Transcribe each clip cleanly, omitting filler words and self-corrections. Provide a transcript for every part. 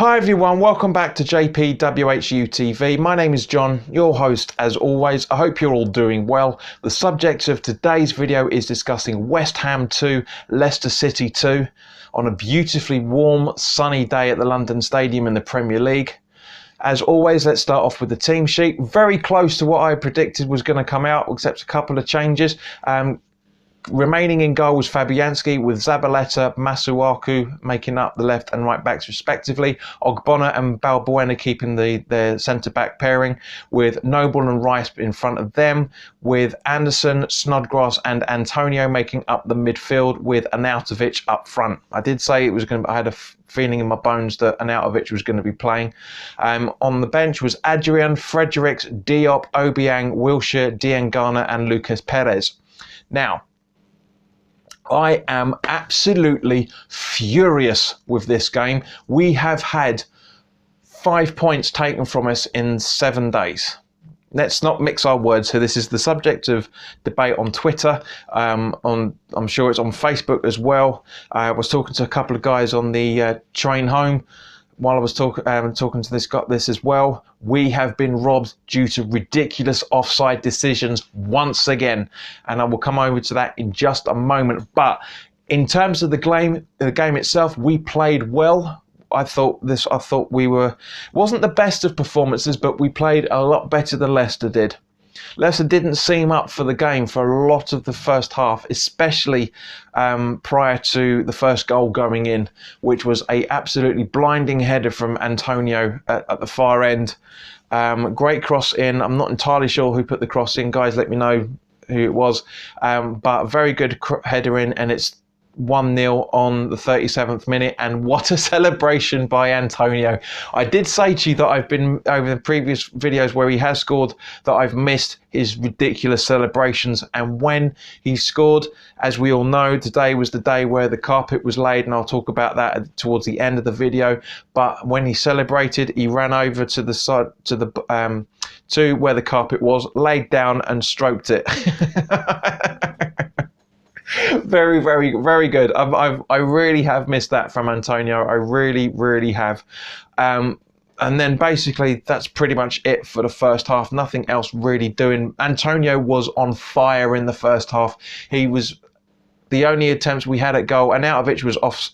Hi everyone, welcome back to JPWHUTV. My name is John, your host as always. I hope you're all doing well. The subject of today's video is discussing West Ham 2, Leicester City 2 on a beautifully warm, sunny day at the London Stadium in the Premier League. As always, let's start off with the team sheet. Very close to what I predicted was going to come out, except a couple of changes. Remaining in goal was Fabianski, with Zabaleta, Masuaku making up the left and right backs respectively. Ogbonna and Balbuena keeping their centre-back pairing, with Noble and Rice in front of them, with Anderson, Snodgrass and Antonio making up the midfield, with Arnautovic up front. I did say it was going to, I had a feeling in my bones that Arnautovic was going to be playing. On the bench was Adrian, Fredericks, Diop, Obiang, Wilshere, Diangana and Lucas Perez. Now, I am absolutely furious with this game. We have had 5 points taken from us in 7 days. Let's not mix our words here. This is the subject of debate on Twitter. I'm sure it's on Facebook as well. I was talking to a couple of guys on the train home while I was talking to this as well. We have been robbed due to ridiculous offside decisions once again, and I will come over to that in just a moment. But in terms of the game itself, we played well. I thought we wasn't the best of performances, but we played a lot better than Leicester did. Leicester didn't seem up for the game for a lot of the first half, especially prior to the first goal going in, which was a absolutely blinding header from Antonio at the far end. Great cross in. I'm not entirely sure who put the cross in. Guys, let me know who it was. But a very good header in, and it's 1-0 on the 37th minute, and what a celebration by Antonio. I did say to you that I've been, over the previous videos where he has scored, that I've missed his ridiculous celebrations, and when he scored, as we all know, today was the day where the carpet was laid, and I'll talk about that towards the end of the video. But when he celebrated, he ran over to the side, to where the carpet was, laid down and stroked it. Very, very, very good. I really have missed that from Antonio. I really, really have. And then basically that's pretty much it for the first half. Nothing else really doing. Antonio was on fire in the first half. He was the only attempts we had at goal. Arnautovic was off.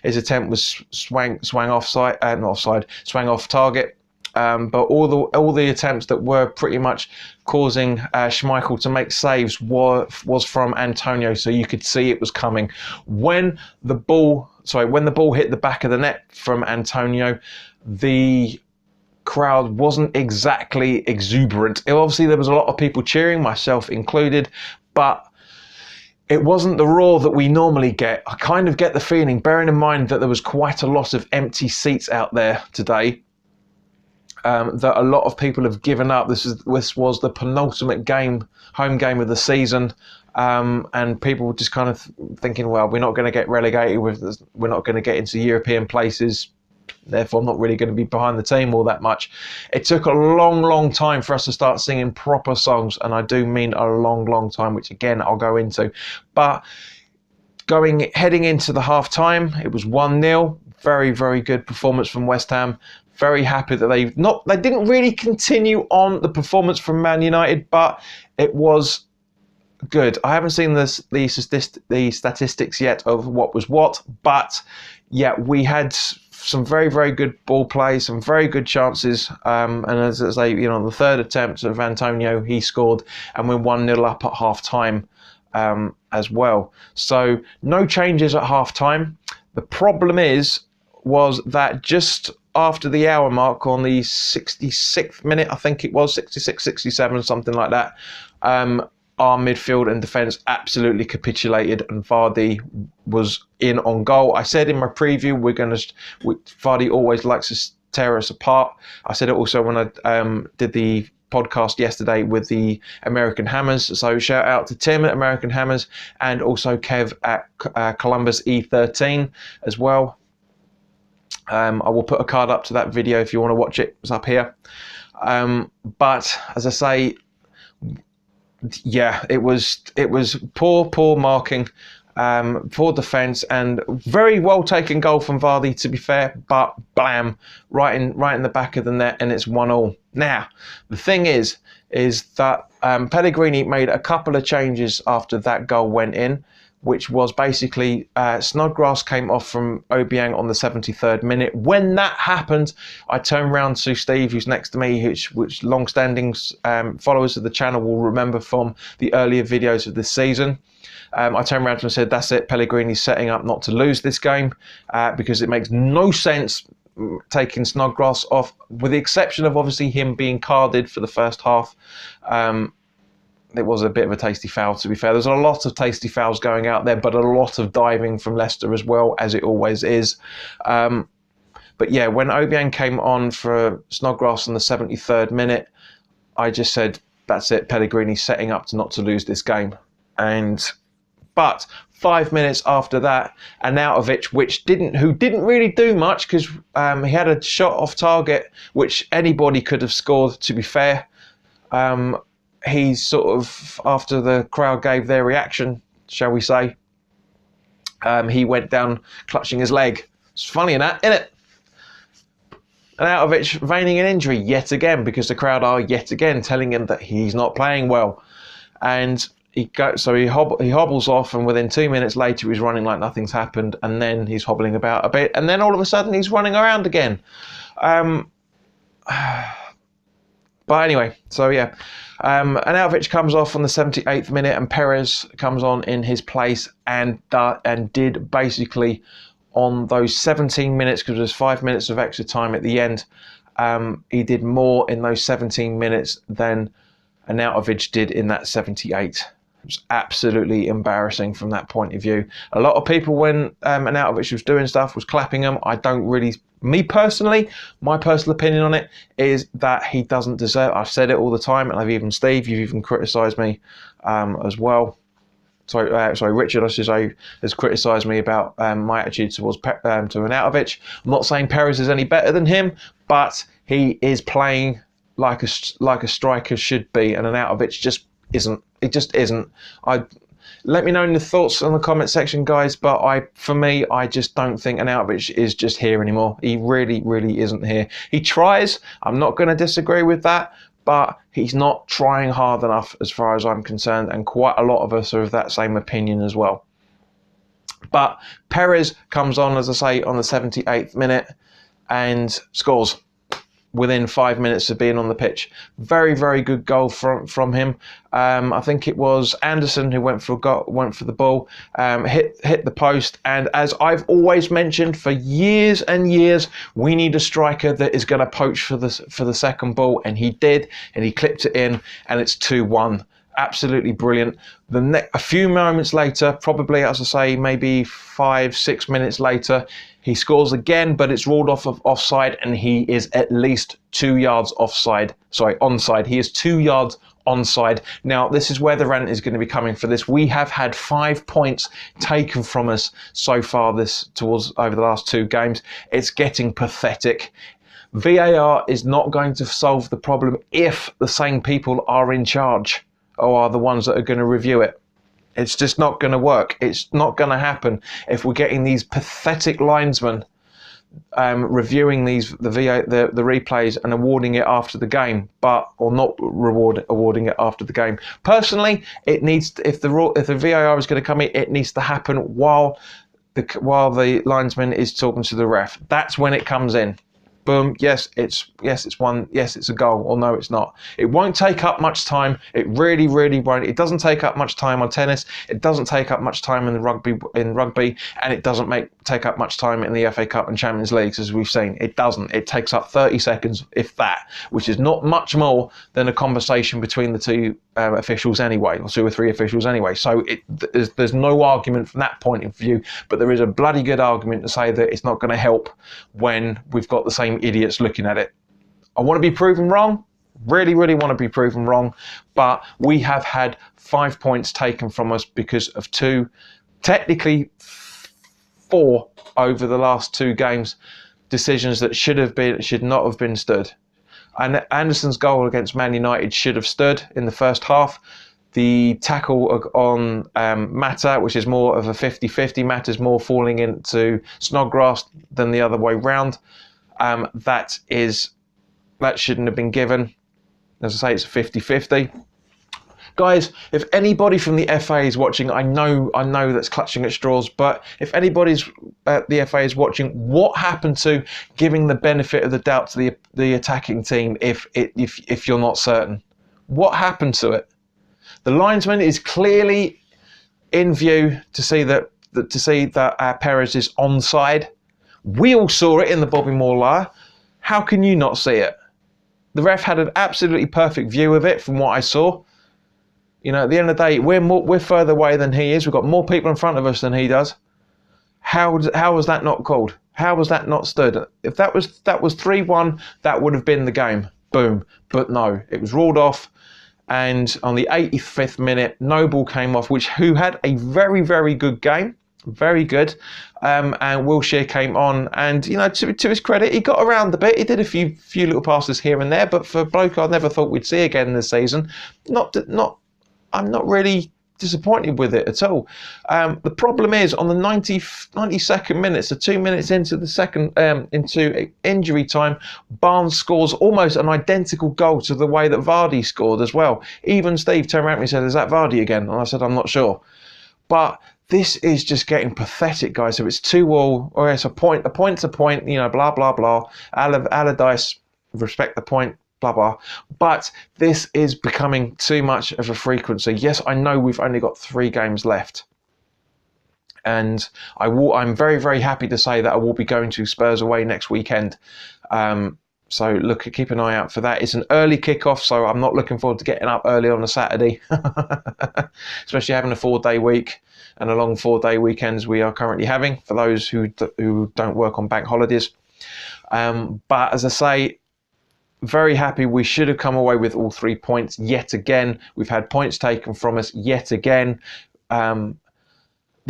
His attempt was swang offside, not offside, swang off target. But all the attempts that were pretty much causing Schmeichel to make saves was from Antonio, so you could see it was coming. When the ball hit the back of the net from Antonio, the crowd wasn't exactly exuberant. Obviously, there was a lot of people cheering, myself included, but it wasn't the roar that we normally get. I kind of get the feeling, bearing in mind that there was quite a lot of empty seats out there today, that a lot of people have given up. This was the penultimate home game of the season, and people were just kind of thinking, well, we're not going to get relegated, we're not going to get into European places, therefore I'm not really going to be behind the team all that much. It took a long time for us to start singing proper songs, and I do mean a long time, which again I'll go into. But heading into the half time, it was 1-0. Very, very good performance from West Ham. Very happy that they didn't really continue on the performance from Man United, but it was good. I haven't seen the statistics yet of what was what, but yeah, we had some very, very good ball play, some very good chances, and as I say, the third attempt of Antonio, he scored, and we're 1-0 up at half time as well. So no changes at half time. The problem was that just after the hour mark, on the 66th minute, I think it was, 66, 67, something like that, our midfield and defence absolutely capitulated, and Vardy was in on goal. I said in my preview, Vardy always likes to tear us apart. I said it also when I did the podcast yesterday with the American Hammers. So shout out to Tim at American Hammers, and also Kev at Columbus E13 as well. I will put a card up to that video if you want to watch it. It's up here. But as I say, yeah, it was poor marking. poor defence, and very well taken goal from Vardy, to be fair, but blam, right in the back of the net, and it's 1-1. Now, the thing is that Pellegrini made a couple of changes after that goal went in, which was basically Snodgrass came off from Obiang on the 73rd minute. When that happened, I turned round to Steve, who's next to me, which long-standing followers of the channel will remember from the earlier videos of this season. I turned around to him and said, that's it, Pellegrini's setting up not to lose this game, because it makes no sense taking Snodgrass off, with the exception of obviously him being carded for the first half. It was a bit of a tasty foul, to be fair. There's a lot of tasty fouls going out there, but a lot of diving from Leicester as well, as it always is. But yeah, when Obiang came on for Snodgrass in the 73rd minute, I just said, that's it, Pellegrini's setting up to not to lose this game. But 5 minutes after that, Arnautovic, who didn't really do much, because he had a shot off target, which anybody could have scored, to be fair. He sort of, after the crowd gave their reaction, shall we say, he went down clutching his leg. It's funny in that, isn't it? Arnautovic feigning an injury yet again, because the crowd are yet again telling him that he's not playing well. And he hobbles off, and within 2 minutes later he's running like nothing's happened, and then he's hobbling about a bit, and then all of a sudden he's running around again. But anyway, so yeah, Arnautovic comes off on the 78th minute, and Perez comes on in his place, and did basically on those 17 minutes, because there's 5 minutes of extra time at the end, he did more in those 17 minutes than Arnautovic did in that 78. It was absolutely embarrassing from that point of view. A lot of people, when Arnautovic was doing stuff, was clapping him. I don't really, me personally, my personal opinion on it is that he doesn't deserve. I've said it all the time, and Steve, you've even criticised me as well. Sorry, Richard, I should say, has criticised me about my attitude towards to Arnautovic. I'm not saying Perez is any better than him, but he is playing like a striker should be, and Arnautovic just isn't. It just isn't. Let me know in the thoughts on the comment section, guys. But for me, I just don't think Arnautovic is just here anymore. He really, really isn't here. He tries. I'm not going to disagree with that, but he's not trying hard enough, as far as I'm concerned. And quite a lot of us are of that same opinion as well. But Perez comes on, as I say, on the 78th minute and scores within 5 minutes of being on the pitch. Very, very good goal from him. I think it was Anderson who went for the ball, hit the post. And as I've always mentioned for years and years, we need a striker that is going to poach for the second ball, and he did, and he clipped it in, and it's 2-1. Absolutely brilliant. A few moments later, probably, as I say, maybe 5-6 minutes later, he scores again, but it's ruled off of offside, and he is at least 2 yards onside. He is 2 yards onside. Now, this is where the rant is going to be coming for this. We have had 5 points taken from us so far over the last 2 games. It's getting pathetic. VAR is not going to solve the problem if the same people are in charge, or are the ones that are going to review it. It's just not going to work. It's not going to happen if we're getting these pathetic linesmen reviewing the replays and awarding it after the game, or not awarding it after the game. Personally, it needs, if the VAR is going to come in, it needs to happen while the linesman is talking to the ref. That's when it comes in. Boom, yes, it's one, yes, it's a goal, or no, it's not. It won't take up much time. It really, really won't. It doesn't take up much time on tennis. It doesn't take up much time in rugby, and it doesn't take up much time in the FA Cup and Champions Leagues, as we've seen. It doesn't. It takes up 30 seconds, if that, which is not much more than a conversation between the two officials anyway, or 2 or 3 officials anyway. So there's no argument from that point of view, but there is a bloody good argument to say that it's not going to help when we've got the same idiots looking at it. I want to be proven wrong, really, really want to be proven wrong, but we have had 5 points taken from us because of 2, technically 4 over the last 2 games, decisions that should not have been stood. And Anderson's goal against Man United should have stood in the first half. The tackle on Mata, which is more of a 50-50, Mata's more falling into Snodgrass than the other way round. That shouldn't have been given. As I say, it's a 50-50. Guys, if anybody from the FA is watching, I know that's clutching at straws, but if anybody's at the FA is watching, what happened to giving the benefit of the doubt to the attacking team if you're not certain? What happened to it? The linesman is clearly in view to see that Perez is onside. We all saw it in the Bobby Moore lie. How can you not see it? The ref had an absolutely perfect view of it from what I saw. You know, at the end of the day, we're further away than he is. We've got more people in front of us than he does. How was that not called? How was that not stood? If that was 3-1, that would have been the game. Boom. But no, it was ruled off. And on the 85th minute, Noble came off, who had a very, very good game. Very good. And Wilshere came on. And, you know, to his credit, he got around a bit. He did a few little passes here and there. But for a bloke I never thought we'd see again this season, I'm not really disappointed with it at all. The problem is on the 92nd minute, so 2 minutes into the second, into injury time, Barnes scores almost an identical goal to the way that Vardy scored as well. Even Steve turned around and said, "Is that Vardy again?" And I said, "I'm not sure." But this is just getting pathetic, guys. So it's 2-2, or it's a point's a point, you know, blah, blah, blah. Allardyce, respect the point. Blah, blah. But this is becoming too much of a frequency. Yes, I know we've only got 3 games left. And I'm very, very happy to say that I will be going to Spurs away next weekend. So keep an eye out for that. It's an early kickoff, so I'm not looking forward to getting up early on a Saturday. Especially having a 4-day week and a long 4-day weekends we are currently having for those who don't work on bank holidays. But as I say, very happy. We should have come away with all 3 points yet again. We've had points taken from us yet again. The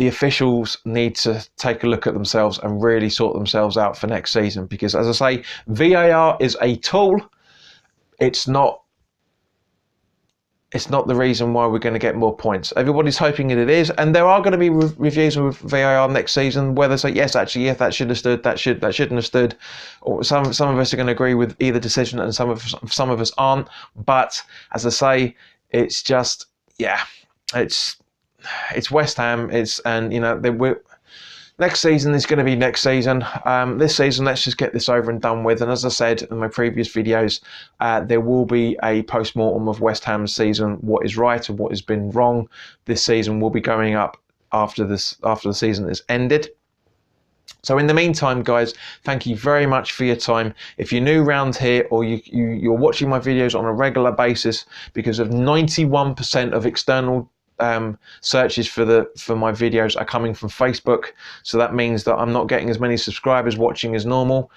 officials need to take a look at themselves and really sort themselves out for next season, because, as I say, VAR is a tool. It's not the reason why we're going to get more points. Everybody's hoping it is, and there are going to be reviews with VAR next season where they say, yes, actually, yes, that should have stood, that shouldn't have stood. Or some of us are going to agree with either decision, and some of us aren't. But as I say, it's just, yeah, it's West Ham. Next season is going to be next season. This season, let's just get this over and done with. And as I said in my previous videos, there will be a post-mortem of West Ham's season, what is right and what has been wrong. This season will be going up after the season is ended. So in the meantime, guys, thank you very much for your time. If you're new around here, or you're watching my videos on a regular basis, because of 91% of external searches for my videos are coming from Facebook, so that means that I'm not getting as many subscribers watching as normal.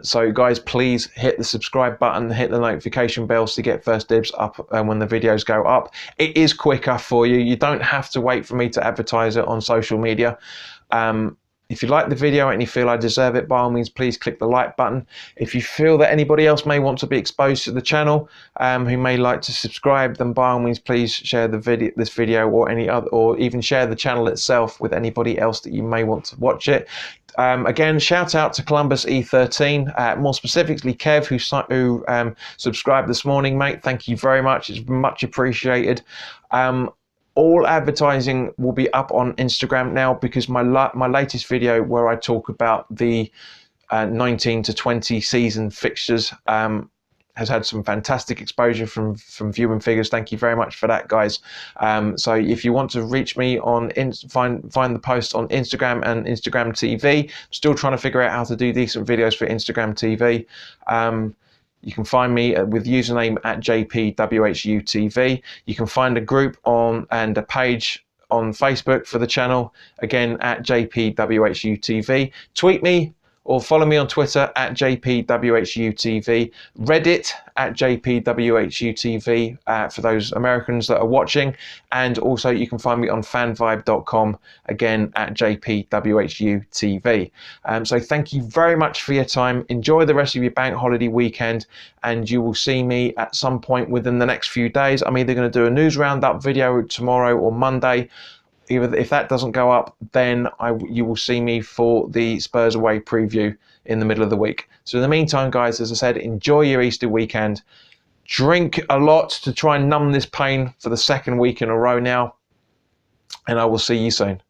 So guys, please hit the subscribe button, hit the notification bells to get first dibs up when the videos go up. It is quicker for you. You don't have to wait for me to advertise it on social media. If you like the video and you feel I deserve it, by all means, please click the like button. If you feel that anybody else may want to be exposed to the channel, who may like to subscribe, then by all means, please share this video or any other, or even share the channel itself with anybody else that you may want to watch it. Again, shout out to Columbus E13, more specifically Kev, who subscribed this morning, mate. Thank you very much. It's much appreciated. All advertising will be up on Instagram now, because my latest video where I talk about the 19 to 20 season fixtures has had some fantastic exposure from viewing figures. Thank you very much for that, guys. So if you want to reach me on find the post on Instagram and Instagram TV. Still trying to figure out how to do decent videos for Instagram TV. You can find me with username at JPWHUTV. You can find a group and a page on Facebook for the channel, again at JPWHUTV. Tweet me or follow me on Twitter at JPWHUTV, Reddit at JPWHUTV for those Americans that are watching, and also you can find me on fanvibe.com, again at JPWHUTV. So thank you very much for your time. Enjoy the rest of your bank holiday weekend, and you will see me at some point within the next few days. I'm either going to do a news roundup video tomorrow or Monday. If that doesn't go up, then you will see me for the Spurs away preview in the middle of the week. So in the meantime, guys, as I said, enjoy your Easter weekend. Drink a lot to try and numb this pain for the second week in a row now. And I will see you soon.